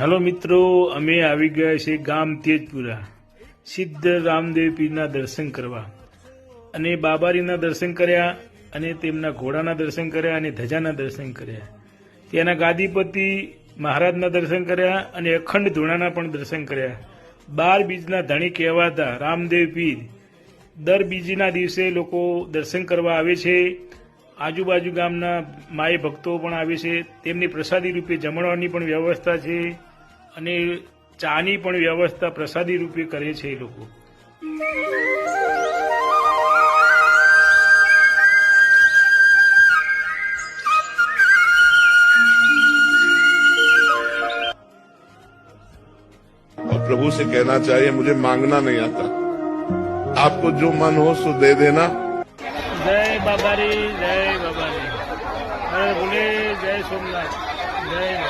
Hello मित्रों, अमे આવી ગયા છે ગામ તેજપુરા સિદ્ધ રામદેવ પીરના દર્શન કરવા અને બાબારીના દર્શન કર્યા અને તેમના ઘોડાના દર્શન કર્યા અને ધજાના દર્શન કર્યા। ત્યાંના ગાદીપતિ મહારાજના દર્શન કર્યા અને અખંડ ધૂણાના પણ દર્શન કર્યા। 12 બીજના ધણી કહેવાતા રામદેવ પીર દર બીજના દિવસે લોકો દર્શન કરવા આવે છે। આજુબાજુ ગામના માય ભક્તો પણ આવે છે। તેમની પ્રસાદી રૂપે જમણવાની પણ વ્યવસ્થા છે અને ચાની પણ વ્યવસ્થા પ્રસાદી રૂપે કરે છે એ લોકો। और प्रभु से कहना चाहिए, मुझे मांगना नहीं आता, आपको जो मन हो सो दे देना। जय बाबारी, जय बाबारी, जय भोले, जय सोमनाथ, जय